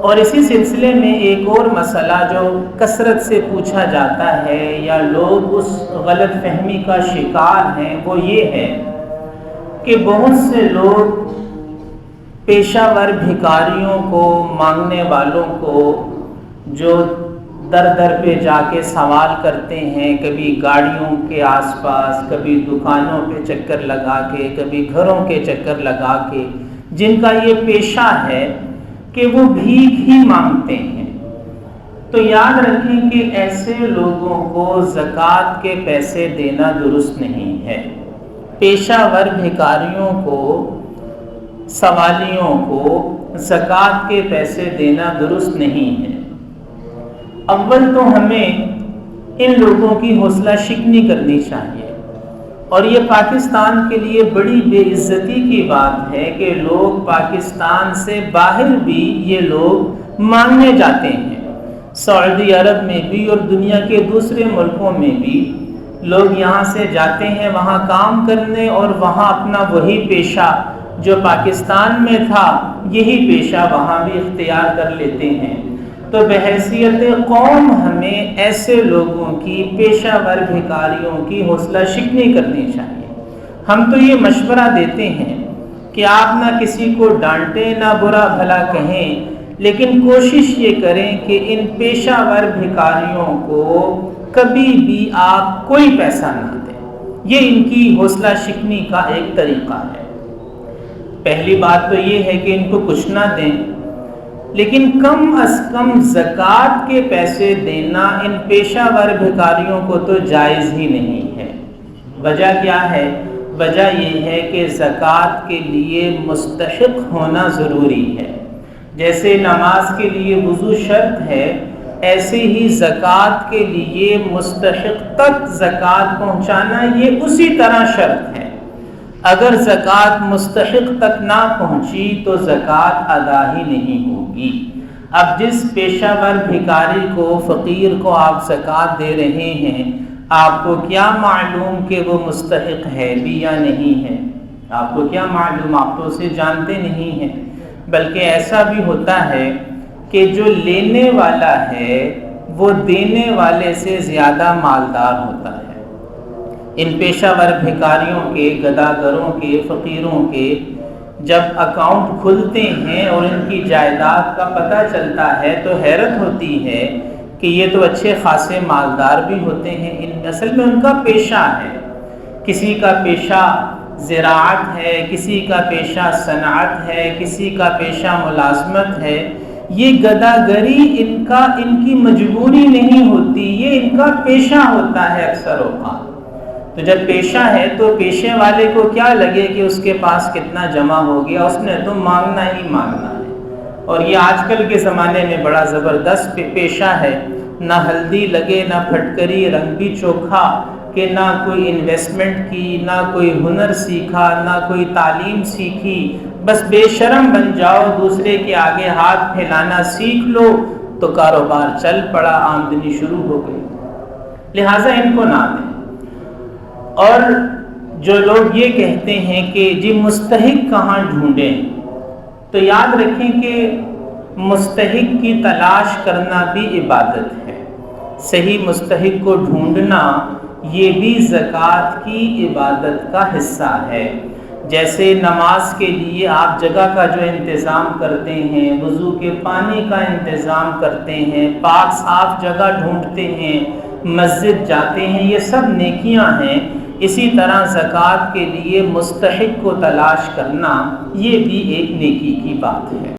اور اسی سلسلے میں ایک اور مسئلہ جو کثرت سے پوچھا جاتا ہے یا لوگ اس غلط فہمی کا شکار ہیں وہ یہ ہے کہ بہت سے لوگ پیشہ ور بھکاریوں کو، مانگنے والوں کو جو در در پہ جا کے سوال کرتے ہیں، کبھی گاڑیوں کے آس پاس، کبھی دکانوں پہ چکر لگا کے، کبھی گھروں کے چکر لگا کے، جن کا یہ پیشہ ہے کہ وہ بھیک ہی مانگتے ہیں، تو یاد رکھیں کہ ایسے لوگوں کو زکوٰۃ کے پیسے دینا درست نہیں ہے۔ پیشہ ور بھکاریوں کو، سوالیوں کو زکوٰۃ کے پیسے دینا درست نہیں ہے۔ اول تو ہمیں ان لوگوں کی حوصلہ شکنی کرنی چاہیے، اور یہ پاکستان کے لیے بڑی بے عزتی کی بات ہے کہ لوگ پاکستان سے باہر بھی یہ لوگ مانگنے جاتے ہیں۔ سعودی عرب میں بھی اور دنیا کے دوسرے ملکوں میں بھی لوگ یہاں سے جاتے ہیں وہاں کام کرنے، اور وہاں اپنا وہی پیشہ جو پاکستان میں تھا یہی پیشہ وہاں بھی اختیار کر لیتے ہیں۔ تو بحیثیت قوم ہمیں ایسے لوگوں کی، پیشہ ور بھکاریوں کی حوصلہ شکنی کرنی چاہیے۔ ہم تو یہ مشورہ دیتے ہیں کہ آپ نہ کسی کو ڈانٹیں، نہ برا بھلا کہیں، لیکن کوشش یہ کریں کہ ان پیشہ ور بھکاریوں کو کبھی بھی آپ کوئی پیسہ نہ دیں۔ یہ ان کی حوصلہ شکنی کا ایک طریقہ ہے۔ پہلی بات تو یہ ہے کہ ان کو کچھ نہ دیں، لیکن کم از کم زکوٰۃ کے پیسے دینا ان پیشہ ور بھکاریوں کو تو جائز ہی نہیں ہے۔ وجہ کیا ہے؟ وجہ یہ ہے کہ زکوٰۃ کے لیے مستحق ہونا ضروری ہے۔ جیسے نماز کے لیے وضو شرط ہے، ایسے ہی زکوٰۃ کے لیے مستحق تک زکوٰۃ پہنچانا یہ اسی طرح شرط ہے۔ اگر زکوٰۃ مستحق تک نہ پہنچی تو زکوٰۃ ادا ہی نہیں ہوگی۔ اب جس پیشہ ور بھکاری کو، فقیر کو آپ زکوٰۃ دے رہے ہیں، آپ کو کیا معلوم کہ وہ مستحق ہے بھی یا نہیں ہے؟ آپ کو کیا معلوم؟ آپ تو اسے جانتے نہیں ہیں۔ بلکہ ایسا بھی ہوتا ہے کہ جو لینے والا ہے وہ دینے والے سے زیادہ مالدار ہوتا ہے۔ ان پیشہ ور بھکاریوں کے، گداگروں کے، فقیروں کے جب اکاؤنٹ کھلتے ہیں اور ان کی جائیداد کا پتہ چلتا ہے تو حیرت ہوتی ہے کہ یہ تو اچھے خاصے مالدار بھی ہوتے ہیں۔ اصل میں ان کا پیشہ ہے، کسی کا پیشہ زراعت ہے، کسی کا پیشہ صنعت ہے، کسی کا پیشہ ملازمت ہے۔ یہ گداگری ان کی مجبوری نہیں ہوتی، یہ ان کا پیشہ ہوتا ہے اکثر اوقات۔ تو جب پیشہ ہے تو پیشے والے کو کیا لگے کہ اس کے پاس کتنا جمع ہو گیا، اس نے تو مانگنا ہی مانگنا ہے۔ اور یہ آج کل کے زمانے میں بڑا زبردست پیشہ ہے، نہ ہلدی لگے، نہ پھٹکری، رنگ بھی چوکھا، کہ نہ کوئی انویسٹمنٹ کی، نہ کوئی ہنر سیکھا، نہ کوئی تعلیم سیکھی، بس بے شرم بن جاؤ، دوسرے کے آگے ہاتھ پھیلانا سیکھ لو تو کاروبار چل پڑا، آمدنی شروع ہو گئی۔ لہٰذا ان کو نہ دیں۔ اور جو لوگ یہ کہتے ہیں کہ جی مستحق کہاں ڈھونڈیں، تو یاد رکھیں کہ مستحق کی تلاش کرنا بھی عبادت ہے۔ صحیح مستحق کو ڈھونڈنا یہ بھی زکوٰۃ کی عبادت کا حصہ ہے۔ جیسے نماز کے لیے آپ جگہ کا جو انتظام کرتے ہیں، وضو کے پانی کا انتظام کرتے ہیں، پاک صاف جگہ ڈھونڈتے ہیں، مسجد جاتے ہیں، یہ سب نیکیاں ہیں۔ اسی طرح زکوٰۃ کے لیے مستحق کو تلاش کرنا یہ بھی ایک نیکی کی بات ہے۔